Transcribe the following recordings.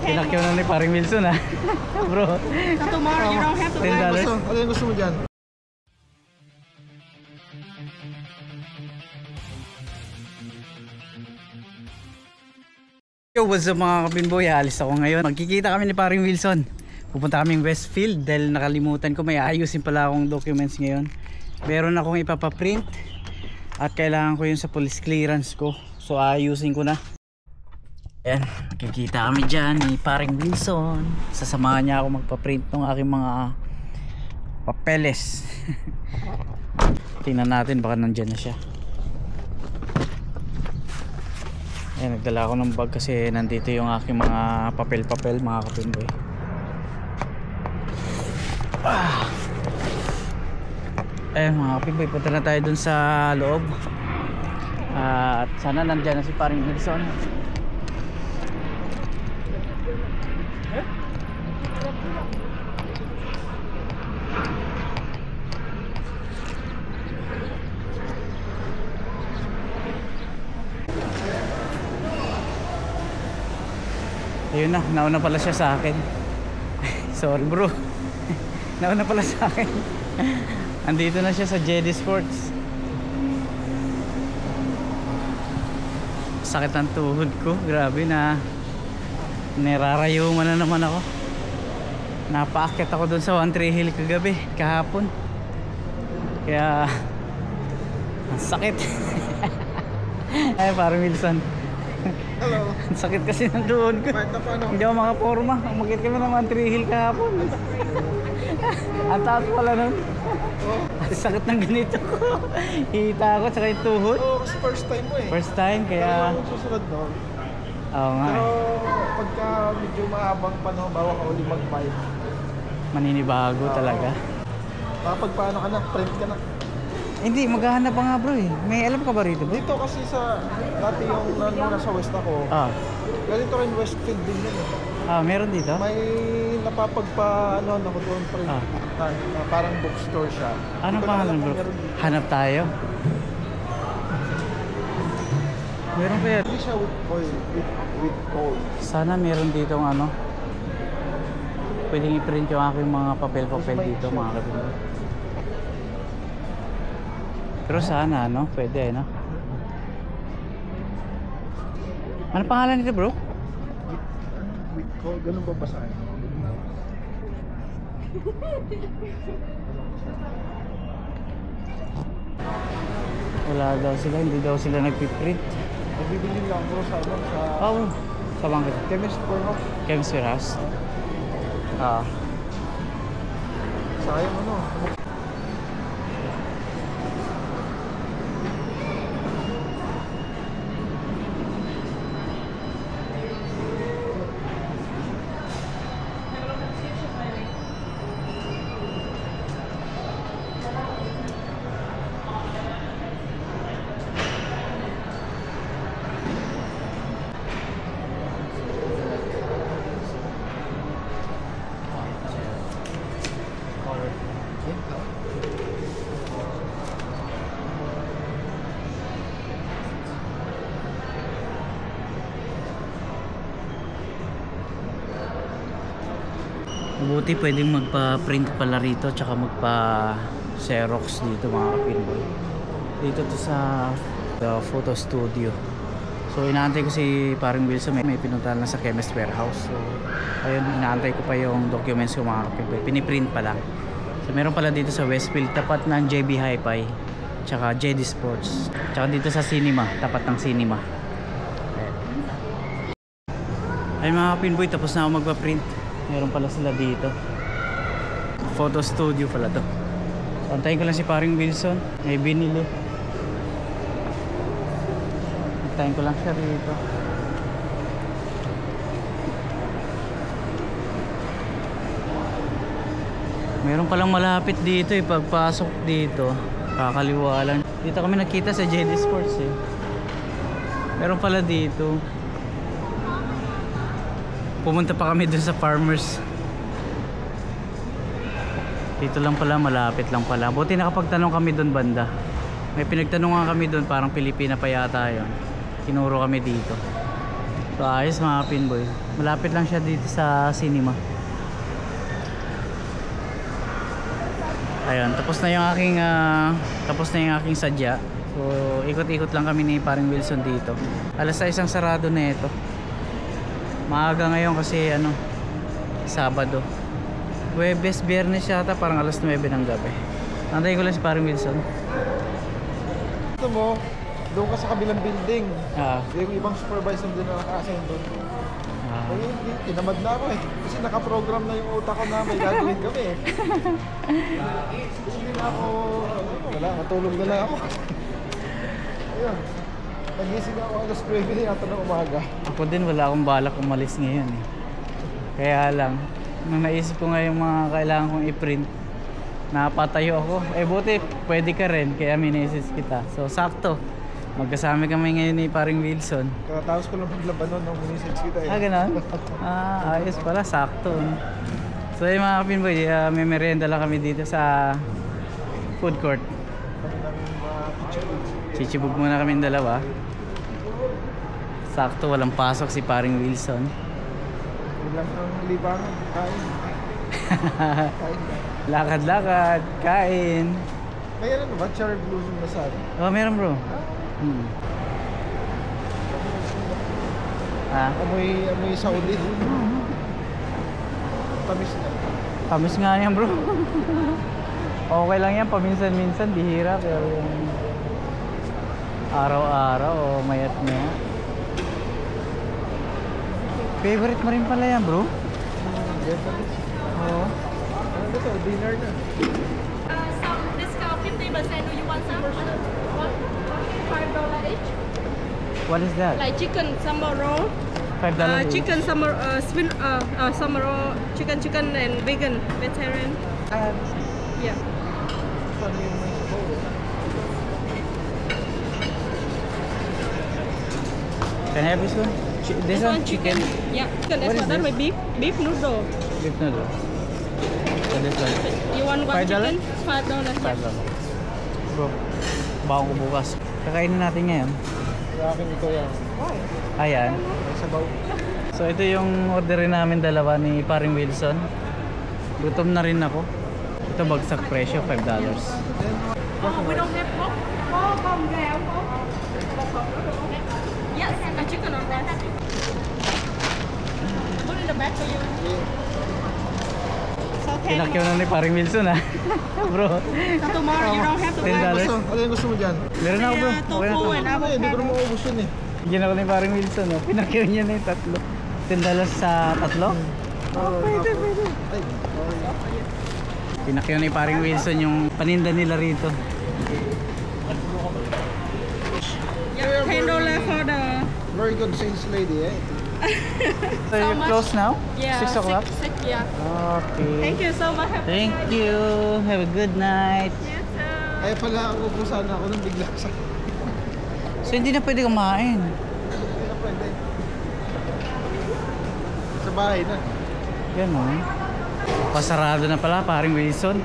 Pinakyaw na ni paring Wilson ha. Bro. Tomorrow, you don't have to buy. Ano yung gusto mo dyan? Yo, what's up mga kapinboy? Alis ako ngayon. Magkikita kami ni paring Wilson. Pupunta kaming Westfield dahil nakalimutan ko may ayusin pala akong documents ngayon. Meron akong ipapaprint at kailangan ko yun sa police clearance ko. So ayusin ko na. Ayan, magkikita kami dyan ni paring Wilson. Sasamahan niya ako magpaprint ng aking mga papeles. Tingnan natin baka nandyan na siya. Ayan, nagdala ako ng bag kasi nandito yung aking mga papel-papel mga kapinboy. Ayan mga kapinboy, punta na tayo dun sa loob. At sana nandyan na si paring Wilson. Ayun na, nauna pala siya sa akin. Sorry bro. Nauna pala sa akin. Andito na siya sa JD Sports. Sakit ang tuhod ko. Grabe na. Nirarayuman na naman ako. Napaakyat ako dun sa 13 Hill kagabi, kahapon. Kaya ang sakit. Ay parang Wilson. Hello. Ang sakit kasi ng tuhod ko. Hindi ako makaporma. Umakit kami ng 13 Hill kahapon. Ang taas pala nun. Ang sakit ng ganito ko. Hihita ako tsaka yung tuhod. Kasi first time mo eh. First time kaya Kung susunod nun. Oo nga Pero eh. pagka medyo mahabang panahon, bawa ka uli mag-fight. Maninibago talaga. Kapag paano ka na, print ka na. Hindi, maghahanap pa nga bro eh. May alam ka ba rito bro? Dito kasi sa, dati yung nasa west ako, ganito rin Westfield din yun eh. Meron dito? May napapagpa, ano ako doon, parang bookstore siya. Anong pangalan bro? Hanap tayo? Meron kaya? Hindi siya with coil, with coal. Sana meron dito ng ano. Pwedeng i-print yung aking mga papel-papel dito mga kapatid. Pero sana no, pwede no. Ano pangalan nito bro? With coal, ganun ba basahin? Wala daw sila, hindi daw sila nagpiprint. Nabibili lang bro sa ano, sa... Oh, sa bangkit. Chemist Warehouse. Chemist Warehouse. Sayang ano. Mabuti pwedeng magpa-print pala rito tsaka magpa-xerox dito mga kapinboy. Dito to sa photo studio. So inaantay ko si paring Wilson, may pinuntahan lang sa Chemist Warehouse. So ayun, inaantay ko pa yung documents ko mga kapinboy. Piniprint pa lang. So meron pala dito sa Westfield, tapat ng JB Hi-Fi tsaka JD Sports. Tsaka dito sa cinema, tapat ng cinema. Ay mga kapinboy, tapos na ako magpa-print. Meron pala sila dito. Photo studio pala to. Antayin ko lang si paring Wilson. May binili. Antayin ko lang siya dito. Meron palang malapit dito eh. Pagpasok dito, kakaliwa lang. Dito kami nakita sa JD Sports eh. Meron pala dito. Pumunta pa kami dun sa Farmers. Dito lang pala, malapit lang pala. Buti nakapagtanong kami dun banda. May pinagtanungan kami dun, parang Pilipina pa yata yun. Tinuro kami dito. So ayos mga pinboy. Malapit lang siya dito sa cinema. Ayun, tapos na yung aking sadya. So ikot-ikot lang kami ni paring Wilson dito. Alas 6 ang sarado na ito. Maaga ngayon kasi Sabado. Huwebes, Biyernes yata, parang alas 9 ng gabi. Antayin ko lang si paring Wilson. Ito mo, doon ka sa kabilang building. Yung ibang supervisor din na naka-assign doon. Ay, tinamad na ako eh. Kasi nakaprogram na yung utak ko na may gagawin kami eh. Hindi na ako, wala, matulog na lang ako. Ayun, nagising ako alas 9 na yata ng umaga. Ako din, wala akong balak umalis ngayon eh. Kaya lang, nung naisip ko nga yung mga kailangan kong i-print, napatayo ako. Eh buti, pwede ka rin, kaya minasis kita. So sakto, magkasama kami ngayon ni paring Wilson. Katapos ko lang maglaban nun nung message kita eh. Ganun? Ayos pala, sakto. So yung mga pinboy, may merienda lang kami dito sa food court. Chichibog muna kami dalawa. Sakto, walang pasok si paring Wilson. Ilang ang libangan, kain. Lakad-lakad, kain. May ano ba? Cherry blossom na sana? Meron bro. Amoy Saudi. Tamis na. Tamis nga yan bro. Okay lang yan, paminsan-minsan, bihira. Pero yung araw-araw o mayat-mayat. Favorite mo rin pala yan bro? Oo. Ano ba ito? Dinner na. Some discount 50%. Do you want some? $5 each. What is that? Like chicken summer roll. $5 each. Chicken summer summer roll. Chicken and vegan vegetarian. Yeah. Saan yung may sabaw? Can I have this one? This one? Chicken? Yeah. Chicken. What is That's my beef noodle. Beef noodle. So this one? You want one $5? chicken? $5. Bro, bago ko bukas. Kakainin natin ngayon. Sa akin ito yan. Ayan. May sabaw. So ito yung orderin namin dalawa ni paring Wilson. Gutom na rin ako. Ito bagsak presyo, $5. Oh, we don't have pork. Yes, a chicken or rice. Put in the back for you. So Pinakyaw na ni paring Wilson ha. Bro. So tomorrow you don't have to buy. $10. Ano yung gusto mo dyan? Meron na ako bro. Yeah, Okay na tofu to. and Hindi ko na avocado. maubos yun eh. Bigyan ako ni paring Wilson. Oh. Pinakyaw niya na yung tatlo. $10 sa tatlo? Pwede. Ay, Pinakyaw ni paring Wilson yung paninda nila rito. Yeah, $10 for the. very good sales lady eh. So you're much? close now? Yeah. 6 o'clock? Six, yeah. Okay. Thank you so much. Thank you. Have a good night. You too. Ay pala, upo sana ako nang bigla sa... So hindi na pwede kumain. Hindi na pwede. Sa bahay na. Ganon. Pasarado na pala paring Wilson.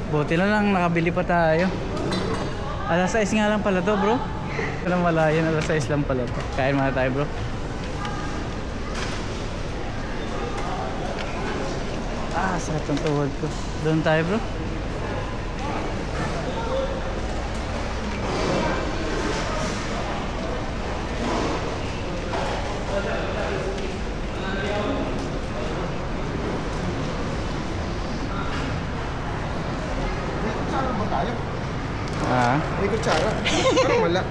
Buti na lang nakabili pa tayo. Alas 6 nga lang pala to bro. Walang malayan, alas 6 lang pala to. Kain muna tayo bro. Sakit ang tuhod ko. Doon tayo bro. May kutsara ba tayo? May kutsara? Parang wala.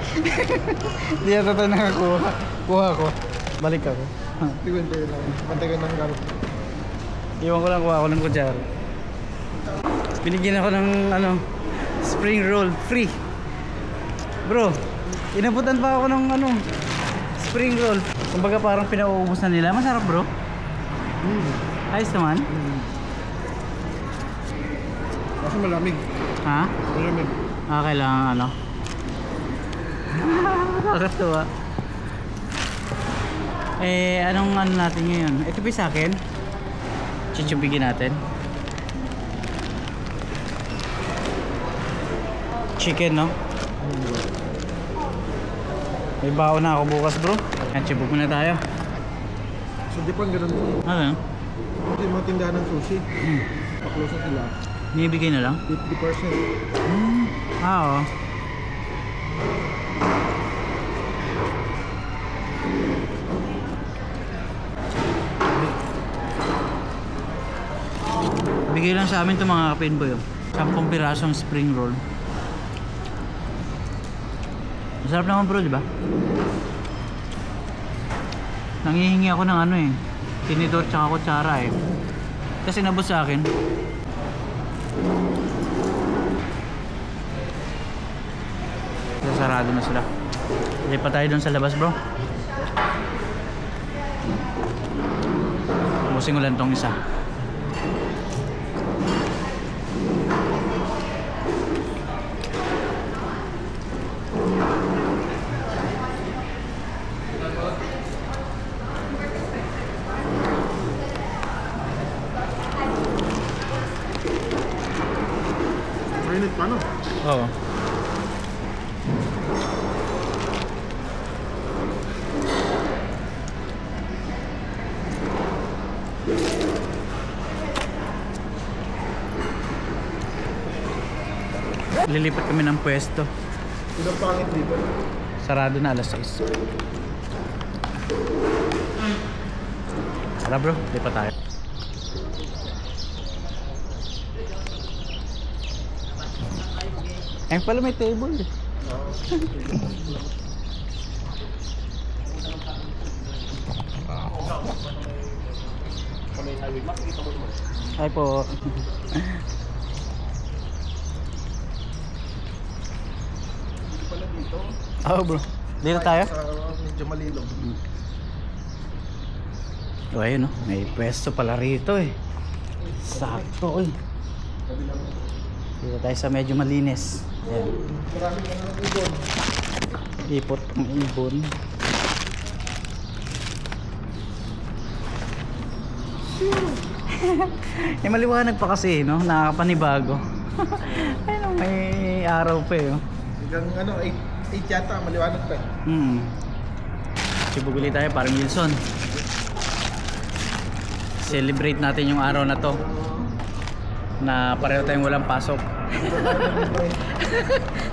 Hindi na ito nakakuha. Kuha ko. Balik ako. Tigwan tayo lang. Pantagan ng garot. Iwan ko lang, kuha ko ng kutsara. Binigyan ako ng spring roll free. Bro, inabutan pa ako ng spring roll. Kumbaga parang pinauubos na nila. Masarap bro. Ayos naman. Kasi malamig. Ha? Malamig. Kailangan Nakakatuwa. Anong natin ngayon? Ito pa sa akin. Chichubigin natin. Chicken, no? May baon na ako bukas, bro. Yan, chibog muna tayo. So Japan ganun din. Ano yan? Ito yung mga tindahan ng sushi. Paklosa sila. Nibigay na lang? 50%. Oo. Bigay lang sa amin itong mga kapinboy. 10 pirasong spring roll. Masarap naman bro, di ba? Nangihingi ako ng ano eh, tinidor tsaka kutsara eh. Kasi nabos sa akin. Sarado na sila. Lipat tayo dun sa labas bro. Ubusin ko lang tong isa. Mainit pa no? Oo. Lilipat kami ng pwesto. Sino pangit dito? Sarado na alas 6. Tara bro, lipat tayo. Ayun pala may table eh. Ay po. Pala dito. Oh bro, dito tayo? Sa medyo malilog. Oh ayun oh, may pwesto pala rito eh. Sakto eh. Dito tayo sa medyo malinis. Ayan. Maraming ano ng ibon. Ipot ng ibon. Eh maliwanag pa kasi no, nakakapanibago. Ayun oh, may araw pa eh oh. Hanggang ano, 8 yata, maliwanag pa eh. Sibuguli tayo parang Wilson. Celebrate natin yung araw na to. Na pareho tayong walang pasok.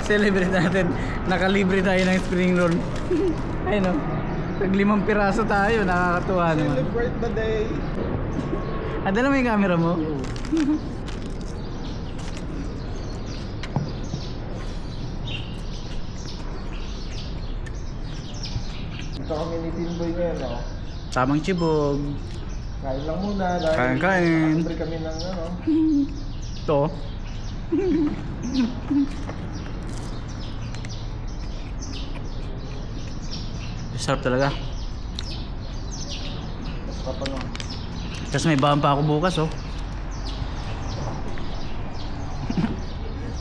Celebrate natin. Nakalibre tayo ng spring roll. Ayun o. Tag 5 piraso tayo. Nakakatuwa naman. Celebrate the day. Dala mo yung camera mo? Ito kami ni Tinboy ngayon no? Tamang chibog. Kain lang muna dahil Kain. libre kami ng ano. Ito. Sarap talaga. Sarap ano. Tapos may bahan pa ako bukas oh.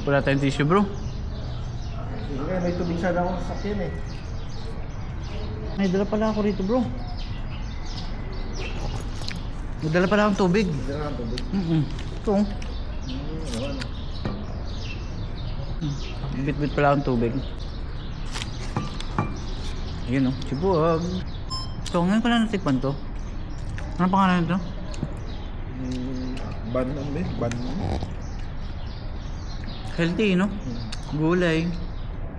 Wala tayong tissue bro. Sige nga, may tubig sana ako sa sakyan eh. May dala pala ako rito bro. May dala pala akong tubig. Hindi na ang tubig. Ito. Ewan. Bit-bit pala akong tubig. Ayun oh, chibuag. So ngayon ko lang natikpan to. Ano pangalan nito? Ban ano eh? Ban. Healthy no? Gulay.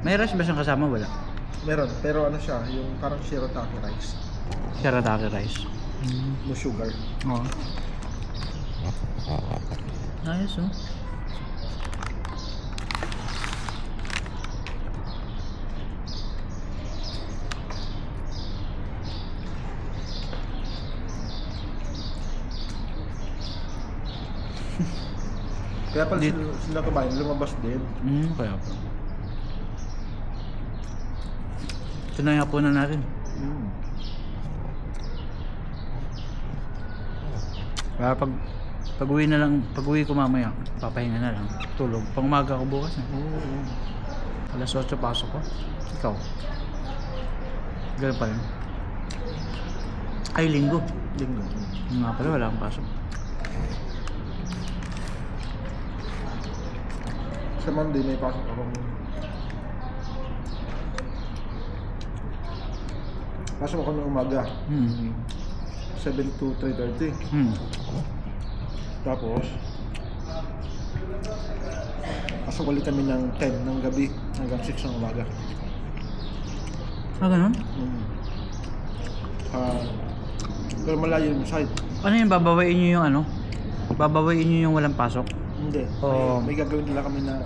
May rice ba siyang kasama? Wala. Meron, pero ano siya, yung parang shirataki rice. Shirataki rice. No sugar. Oo. Ayos oh. Kaya pala sila kabayan, lumabas din. Kaya pa. Ito na yung hapunan natin. Kaya pag uwi na lang, pag uwi ko mamaya, papahinga na lang. Tulog. Pang umaga ko bukas na. Alas 8 pasok ko. Ikaw? Ganun pa rin. Ay, linggo. Linggo. Yung nga pala, wala akong pasok. Sa Monday may pasok ako. Pasok ako ng umaga. 7 to 3:30. Tapos, pasok ulit kami ng 10 ng gabi hanggang 6 ng umaga. Ganun? Pero malayo yung site. Ano yung babawain nyo yung ano? Babawain nyo yung walang pasok? Hindi. Oo. May gagawin nila kami na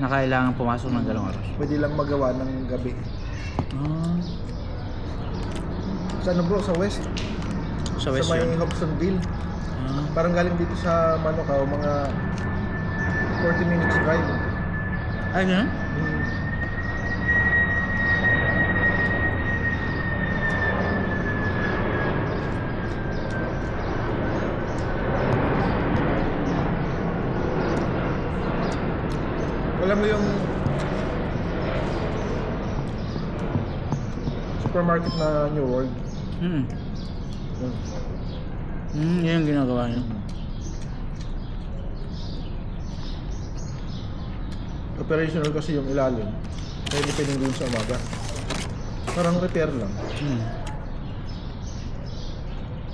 Na kailangan pumasok ng dalawang oras? pwede lang magawa ng gabi. Sa ano bro? Sa West? Sa West Sa may yun? Hobsonville. Parang galing dito sa Manukau, mga 40 minutes drive. Ay, ganun? Alam mo yung supermarket na New World? Yun yung ginagawa nyo. Operational kasi yung ilalim. Kaya depending dun sa umaga. Parang repair lang.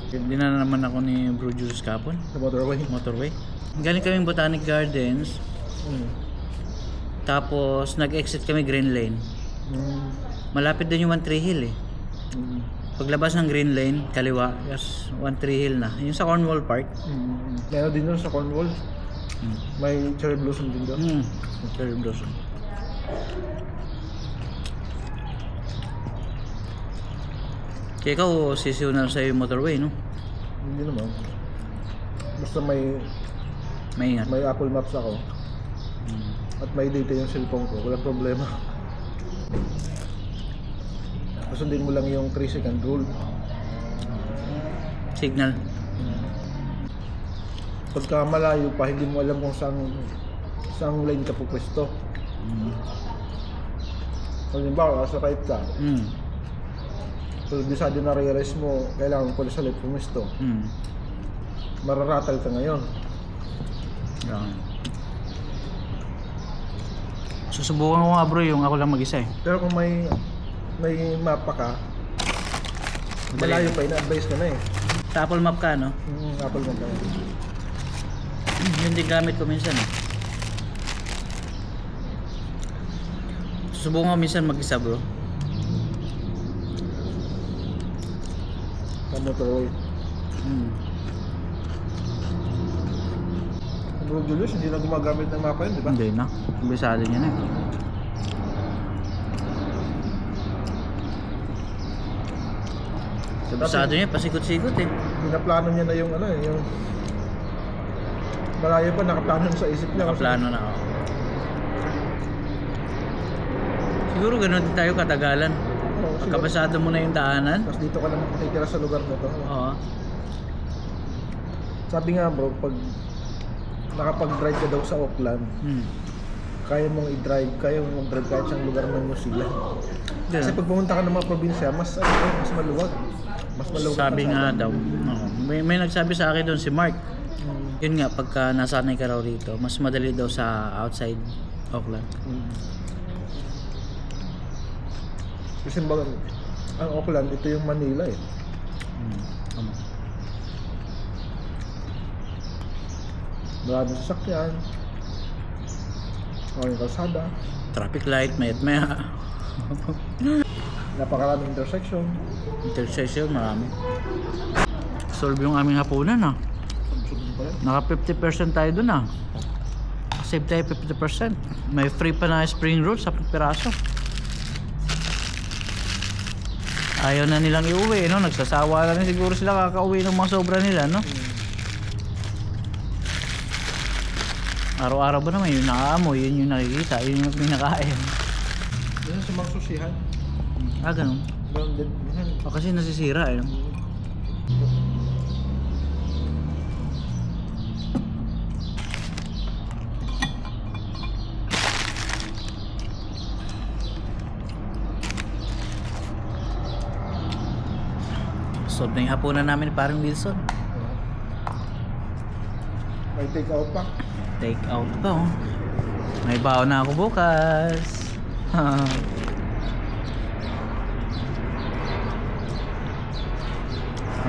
Dinala naman ako ni Bro Jules kapon. Sa motorway. Galing kaming Botanic Gardens. Tapos nag-exit kami Green Lane. Malapit din yung 13 Hill eh. Paglabas ng Green Lane, kaliwa, yes, 13 Hill na. Yung sa Cornwall Park. Meron din doon sa Cornwall. May cherry blossom din doon. Cherry blossom. Kaya ikaw, seasonal sa'yo yung motorway, no? Hindi naman. Basta may Maingat. Apple Maps ako. At may data yung cellphone ko, walang problema. Susundin mo lang yung 3-second rule. Signal. Pagka malayo pa, hindi mo alam kung saan lane ka pupwesto. Halimbawa, sa right ka. So, bisado na re-rest mo, kailangan pala sa left pumwesto. Mararatal ka ngayon. Susubukan ko nga bro yung ako lang mag-isa eh. Pero kung may mapa ka, malayo pa, ina-advise ka na eh. Sa Apple Map ka, no? Apple Map ka. Yun din gamit ko minsan eh. Susubukan ko minsan mag-isa bro. Sa motorway. Bro Julius, hindi na gumagamit ng mapa yun, di ba? Hindi na. Bisado niya na eh. Bisado niya, pasikot-sikot eh. Pinaplano niya na yung ano eh, yung malayo pa, nakaplano sa isip niya. Nakaplano na ako. Siguro ganoon din tayo katagalan. Pagkabasado mo na yung daanan. Tapos dito ka na makikira sa lugar na to. Oo. Sabi nga bro, pag nakapag-drive ka daw sa Auckland, kaya mong i-drive, kaya mong mag-drive kahit sa lugar ng New Zealand. Kasi pag pumunta ka ng mga probinsya, mas maluwag. Mas maluwag. Sabi nga daw. May nagsabi sa akin doon si Mark. Yun nga, pagka nasanay ka raw rito, mas madali daw sa outside Auckland. Kasi ang Auckland, ito yung Manila eh. Maraming sasakyan. Maraming kalsada. Traffic light, maya. Napakaraming intersection. Intersection, marami. Solve yung aming hapunan ah. Naka 50% tayo dun ah. Save tayo 50%. May free pa na spring roll sa piraso. Ayaw na nilang iuwi, no? Nagsasawa na siguro sila kakauwi ng mga sobra nila, no? Araw-araw ba naman yung nakaamoy, yun yung nakikita, yun yung pinakain. Yan sa mga susihan. Ganun. Ganun din. Kasi nasisira eh. Solve na yung hapunan namin parang Wilson. May take out pa. Take out pa oh. May baon na ako bukas.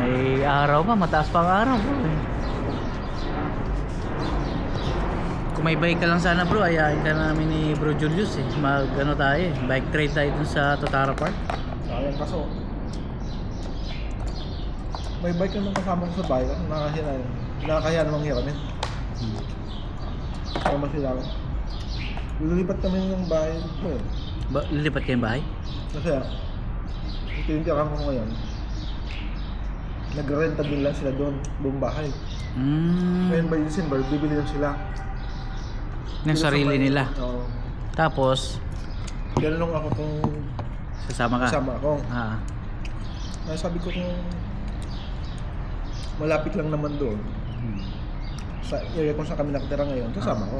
May araw pa, mataas pa ang araw bro eh. Kung may bike ka lang sana bro, ayain ka na namin ni Bro Julius eh. Mag ano tayo eh, bike trade tayo dun sa Totara Park. Sayang kaso. May bike naman kasama ko sa bahay kasi nakakahiya namang hiramin. Kaya masilawan. Lilipat kami ng bahay ko eh. Lilipat kayong bahay? Kasi ito yung tiyakang ko ngayon. Nag-renta din lang sila doon, buong bahay. Ngayon by December, bibili lang sila. Ng sarili nila? Oo. Tapos? Ganun ako kung sasama ka? Sasama ako. Sabi ko kung malapit lang naman doon, sa area kung saan kami nakatira ngayon, sasama ko.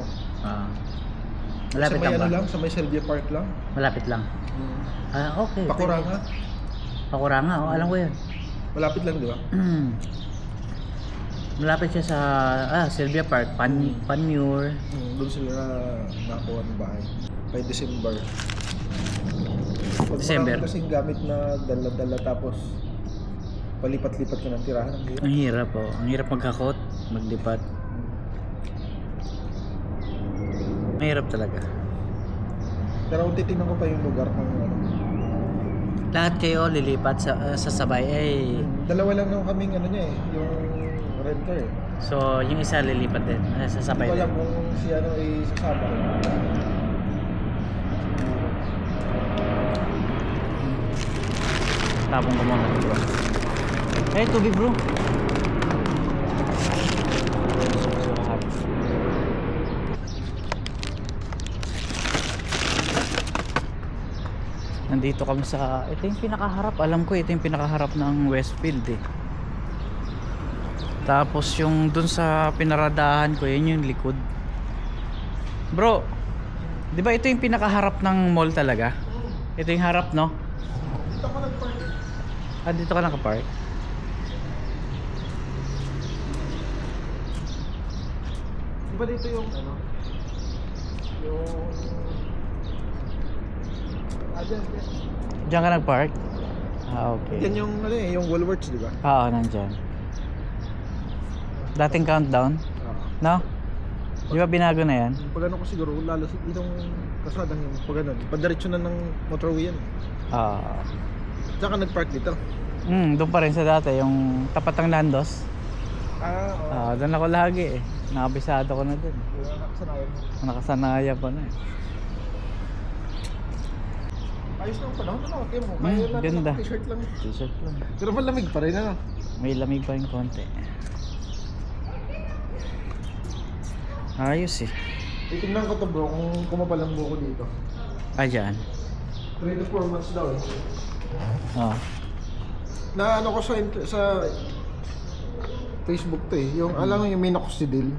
Malapit sa may lang ba? lang, sa may Selvia Park lang. Malapit lang? Okay. Pakuranga. Pakuranga, alam ko yan. Malapit lang, di ba? Malapit siya sa Selvia Park, Panmure. Doon sila nakakuha ng bahay. By December. December? Kasing gamit na dala-dala tapos palipat-lipat ka ng tirahan. Ang hirap po. Ang hirap magkakot, maglipat. Ang hirap talaga. Pero kung titignan ko pa yung lugar kung ano. Lahat kayo lilipat sa sabay eh. Dalawa lang naman kaming ano niya eh, yung renter eh. So yung isa lilipat din, sa sabay din. Hindi ko din. alam kung si ano ay sasama. Tapong ko muna bro. Tubig bro. Nandito kami sa, ito yung pinakaharap, alam ko ito yung pinakaharap ng Westfield eh. Tapos yung dun sa pinaradahan ko, yun yung likod. Bro, di ba ito yung pinakaharap ng mall talaga? Ito yung harap, no? Dito ka nag-park. Dito ka nakapark? Di ba dito yung ano? Yung... Dyan. Diyan ka nag-park? Okay. Yan yung ano eh, yung Woolworths, di ba? Oo, nandyan. Dating countdown? No? Di ba binago na yan? Pag ano ko siguro, lalo ditong kasadang yung pag ano, padiretso na ng motorway yan. Diyan ka nag-park dito? Doon pa rin sa dati, yung tapat ng Nandos. Doon ako lagi eh. Nakabisado ko na dun. Nakasanayan mo. Nakasanayan pa na eh. Ayos lang panahon na natin mo. Kaya lang ganda. T-shirt lang. T-shirt lang. Pero malamig pa rin ano? May lamig pa rin konti. Ayos eh. Itingnan ko to bro kung kumapalang buko dito. Dyan. 3 to 4 months daw eh. Na ano ko sa Facebook to eh. Yung alam mo yung minoxidil.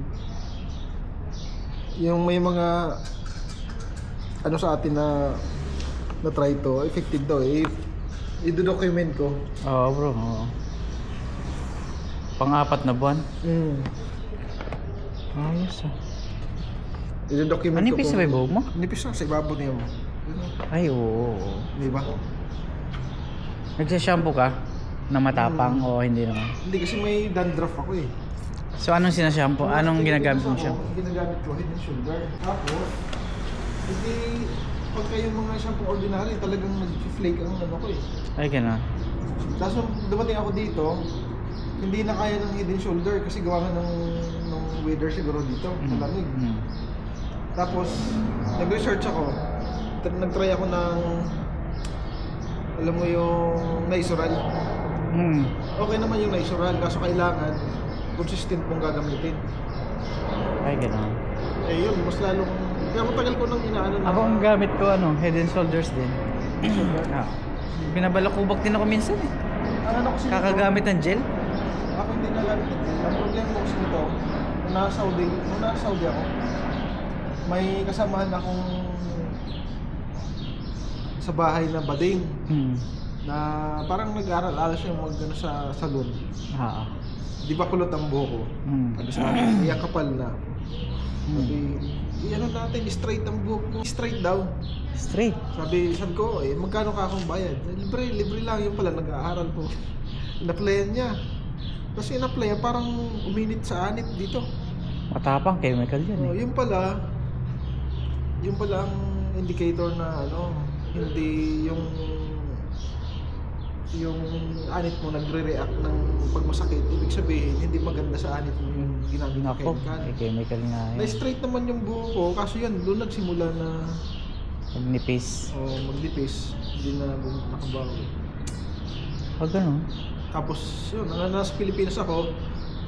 Yung may mga ano sa atin na try to, effective daw eh. I-document ko. Oo bro, oo. Pang-4 na buwan. Ayos ah. I-document ko. Nipis na ba yung buhok mo? Nipis na, sa ibabaw niya mo. Ay oo. Di ba? Nagsashampoo ka? Na matapang o hindi naman? Hindi kasi may dandruff ako eh. So anong sinashampoo? Anong ginagamit mo shampoo? Ginagamit ko, Head and Shoulder. Tapos, hindi... Pagka yung mga shampoo ordinary, talagang nag-flake ang ano ko eh. Ay, gano'n. Tapos nung dumating ako dito, hindi na kaya ng Head and Shoulder kasi gawa nga ng weather siguro dito, malamig. Tapos, nag-research ako. Nag-try ako ng, alam mo yung Nizoral. Okay naman yung Nizoral, kaso kailangan consistent mong gagamitin. Ay, gano'n. Eh yun, mas lalong, kaya matagal ko nang inaano na. Ako ang gamit ko Head and Shoulders din. Binabalakubak din ako minsan eh. Ang ano kasi Kakagamit ng gel? Ako hindi nagamit ng gel. Ang problema ko kasi nito, nung nasa Saudi ako, may kasamahan akong sa bahay na bading. Na parang nag-aaral siya mag-ano sa salon. Di ba kulot ang buhok ko? Sabi sa akin, iya kapal na. Sabi, ano natin, straight ang buhok mo. Straight daw. Straight? Sabi ko, magkano ka akong bayad? Libre lang, yung pala, nag-aaral po. Ina-playan niya. Kasi ina-play parang uminit sa anit dito. Matapang chemical yan Oh, eh. yung pala ang indicator na ano, hindi yung anit mo nagre-react ng pag masakit. Ibig sabihin, hindi maganda sa anit mo yung ginamit na Nako, chemical. may chemical nga yan. Na-straight naman yung buho ko, kaso yan, doon nagsimula na Magnipis. maglipis. Hindi na nakabawi. Pag ganun. Tapos yun, nasa Pilipinas ako,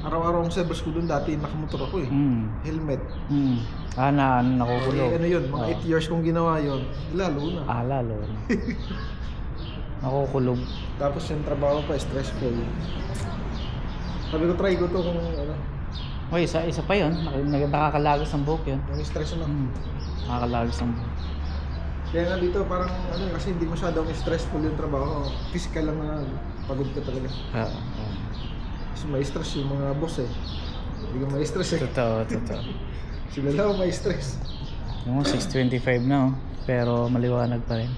araw-araw ang service ko doon dati, nakamotor ako eh. Helmet. Nakukulog. Ano yun, mga 8 years kong ginawa yun, lalo na. Lalo na. Nakukulog. Tapos yung trabaho pa, stressful. Sabi ko, try ko to kung ano. Uy, isa pa yun. Nakakalagos ang buhok yun. Yung stress na. Nakakalagos ang buhok. Kaya nga dito parang ano, kasi hindi masyadong stressful yung trabaho. Physical lang na pagod ka talaga. Kasi may stress yung mga boss eh. Hindi ka may stress eh. Totoo. Sila lang may stress. Yung 6:25 na oh. Pero maliwanag pa rin.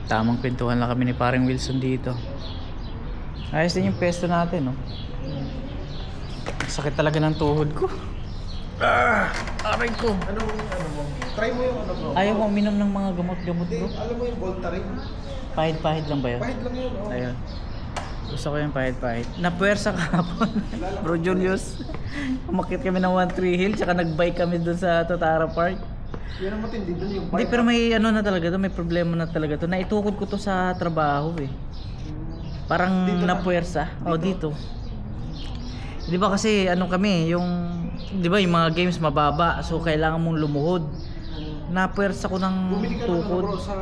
Tamang pintuhan lang kami ni paring Wilson dito. Ayos din yung pesto natin no. Sakit talaga ng tuhod ko. Aray ko. Ano mo? Try mo yung ano bro. Ayaw ko uminom ng mga gamot-gamot Hindi, bro. alam mo yung Voltaren? Pahid-pahid lang ba yun? Pahit lang yun, oh. Ayun. Gusto ko yung pahid-pahid. Napuwersa kahapon. Bro Julius. Umakit kami ng 13 Hill tsaka nagbike kami dun sa Totara Park. Yan ang matindi dun yung Hindi, pero may ano na talaga to, may problema na talaga to. Naitukod ko to sa trabaho eh. Parang Dito na? napuwersa. O dito. Di ba kasi ano kami, yung di ba yung mga games mababa, so kailangan mong lumuhod. Napuwersa ko ng bumili ka ng ano bro tukod. sa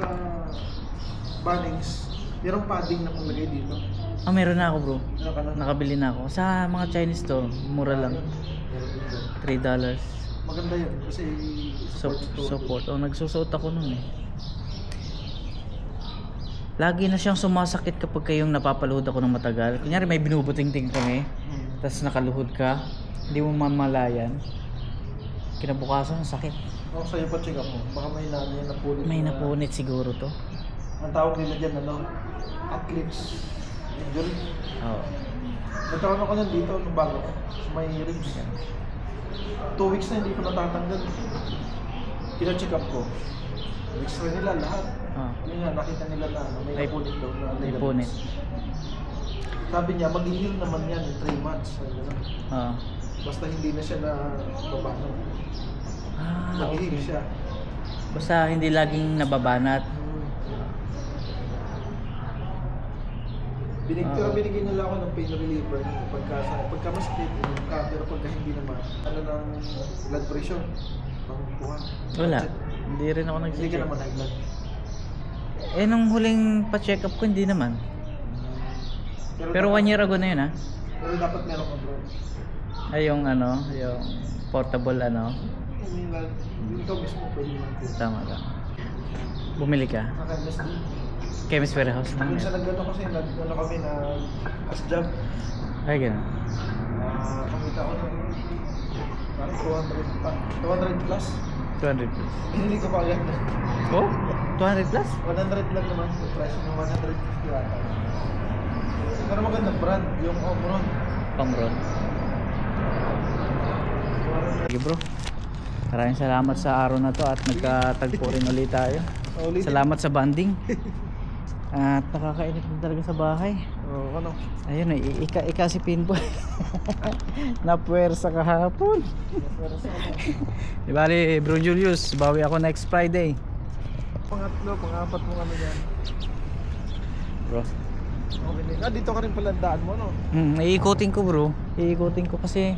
Bunnings. Merong padding na palagay dito. Meron na ako bro. Ano ka na? Nakabili na ako. Sa mga Chinese store, mura lang. Meron dito. $3. Maganda yun kasi Support. Nagsusuot ako nun eh. Lagi na siyang sumasakit kapag kayong napapaluhod ako ng matagal. Kunyari may binubuting-ting kami, tapos nakaluhod ka, hindi mo mamalayan. Kinabukasan ang sakit. Oh, sa'yo pa check up mo. Baka may napunit. May napunit siguro to. Ang tawag nila dyan, ano? Athletes injury. Oo. Nagkaroon ako nandito nung bago ko. May ribs. 2 weeks na hindi ko natatanggal. Pina-check up ko. X-ray nila lahat. Yun nga, nakita nila na ano, may napunit daw na May punit. Sabi niya, mag-heal naman yan in 3 months. Oo. Basta hindi na siya na babanat. Mag-heal Okay. siya. Basta hindi laging nababanat. Binigyan nila ako ng pain reliever pagka masakit, pero pagka hindi naman, ano ng blood pressure, pangkuha. Wala. Hindi rin ako Hindi ka nag-check. naman high blood. Nung huling pa-check up ko, hindi naman. Pero 1 year ago na yun Pero dapat meron ka bro. Ay yung ano, yung portable ano. Ikaw mismo pwede naman po. Tama. Bumili ka? Nakakainis din. Chemist warehouse lang. Kung sa nagano kasi, nagano kami na as job, Ay, gano'n. kamita ko ng parang 200 pa. 200 plus. 200 plus. Hindi ko pa agad na. Oh? 200 plus? 100 lang naman yung price ng 150 yata. Pero magandang brand, yung Omron. Pamron. Sige bro. Maraming salamat sa araw na to at nagkatagpo rin ulit tayo. Salamat sa banding. At nakakainit din talaga sa bahay. Oo, ano? Ayun ika si Pinboy. Napuwersa kahapon. Di bali, Bro Julius, bawi ako next Friday. Pangapat mo ano yan. Bro. Okay din. Dito ka rin pala ang daan mo, no? Iikutin ko bro. Iikutin ko kasi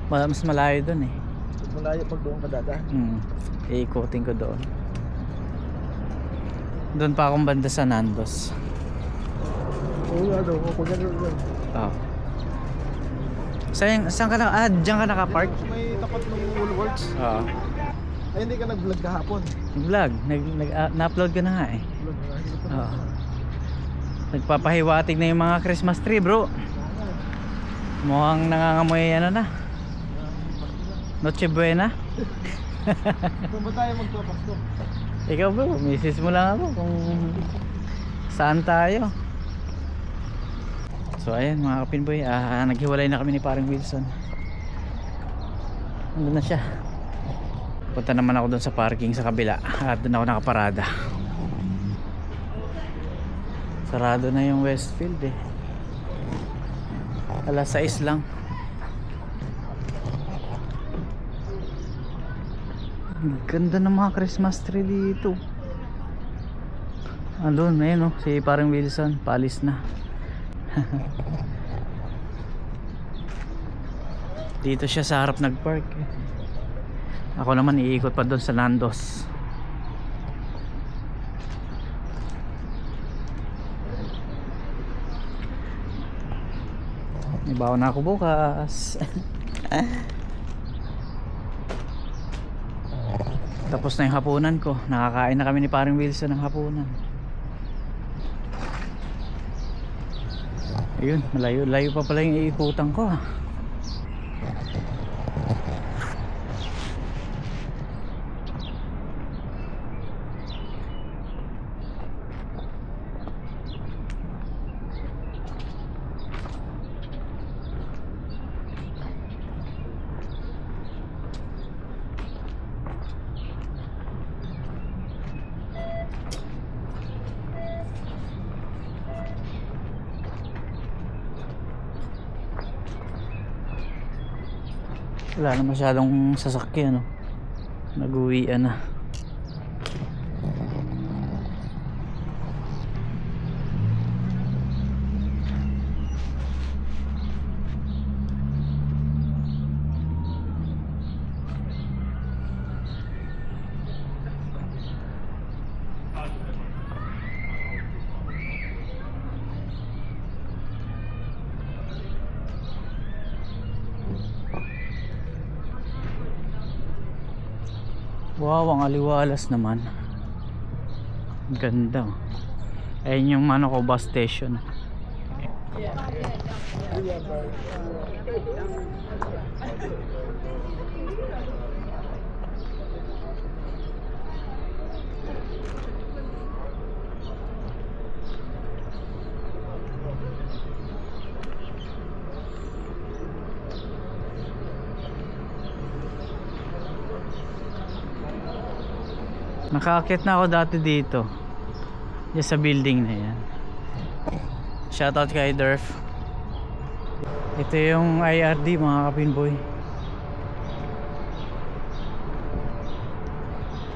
mas malayo doon eh. Malayo pag doon ka dadaan. Iikutin ko doon. Doon pa akong banda sa Nandos. Oo, ano? Pag ano doon. Oo. Saan ka na? Diyan ka naka-park? May tapat ng Woolworths. Oo. Ay, hindi ka nag-vlog kahapon. Nag-vlog. Na-upload ko na nga eh. Oo. Nagpapahiwatig na yung mga Christmas tree bro. Mukhang nangangamoy ano na. Noche Buena. Saan ba tayo magpapasko? Ikaw bro, misis mo lang ako kung Saan tayo? So ayan mga kapinboy, naghiwalay na kami ni paring Wilson. Andun na siya. Punta naman ako doon sa parking sa kabila at doon ako nakaparada. Sarado na yung Westfield eh. Alas 6 lang. Ganda ng mga Christmas tree dito. Andun, ayun oh, si paring Wilson, paalis na. Dito siya sa harap nagpark eh. Ako naman iikot pa doon sa Nandos. May baon na ako bukas. Tapos na yung hapunan ko. Nakakain na kami ni paring Wilson ng hapunan. Ayun, malayo-layo pa pala yung iikutan ko. Wala na masyadong sasakyan, no? Nag-uwian na. Wow, ang aliwalas naman. Ganda. Ayun yung ano ko, bus station. Nakaakyat na ako dati dito. Diyan sa building na yan. Shoutout kay Durf. Ito yung IRD mga kapinboy.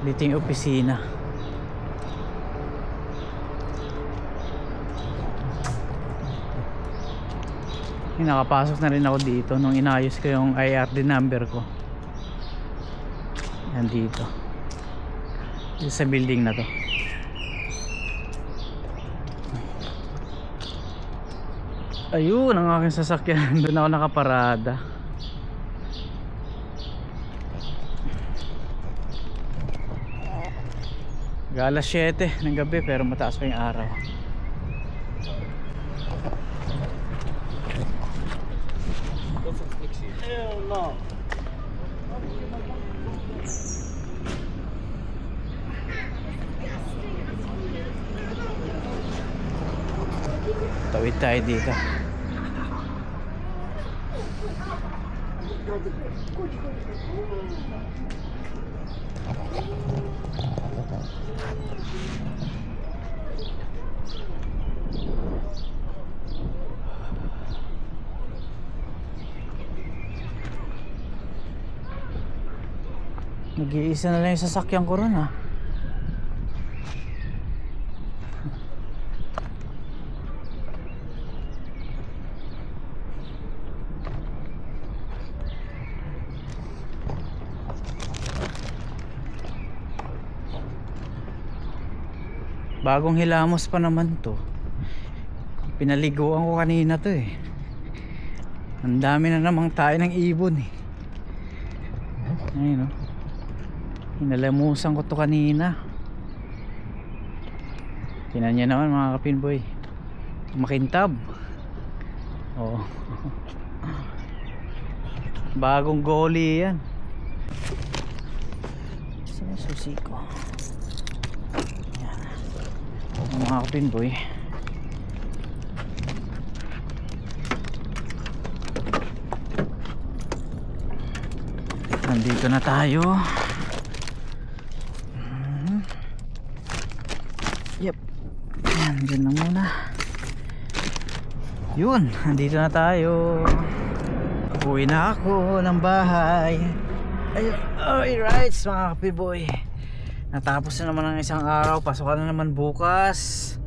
Dito yung opisina. Nakapasok na rin ako dito nung inayos ko yung IRD number ko. Yan dito. Sa building na to. Ayun ang aking sasakyan. Doon ako nakaparada. Alas 7 ng gabi pero mataas pa yung araw. Hell no. Tawid tayo dito. Nag-iisa na lang yung sasakyan ko ron, ha. Bagong hilamos pa naman to. Pinaliguan ko kanina to eh. Ang dami na namang tayo ng ibon eh. Ayun, no? Hinalamusan ko to kanina. Tingnan niya naman mga kapinboy. Makintab. Oh. Bagong goalie yan. Saan yung susi ko? Yan. Mga kapinboy. nandito na tayo. Yep. Yan, dyan na muna. Yun, nandito na tayo. Uwi na ako ng bahay. Ayun, alright mga kapiboy. Natapos na naman ang isang araw. Pasokan na naman bukas.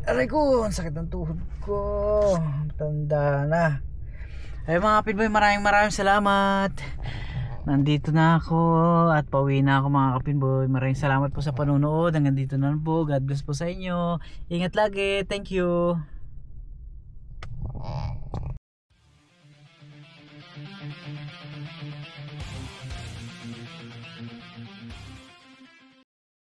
Aray ko, ang sakit ng tuhod ko. Tanda na. Ay mga kapiboy, maraming salamat. Nandito na ako at pauwi na ako mga kapinboy. Maraming salamat po sa panonood. Hanggang dito na lang po. God bless po sa inyo. Ingat lagi. Thank you.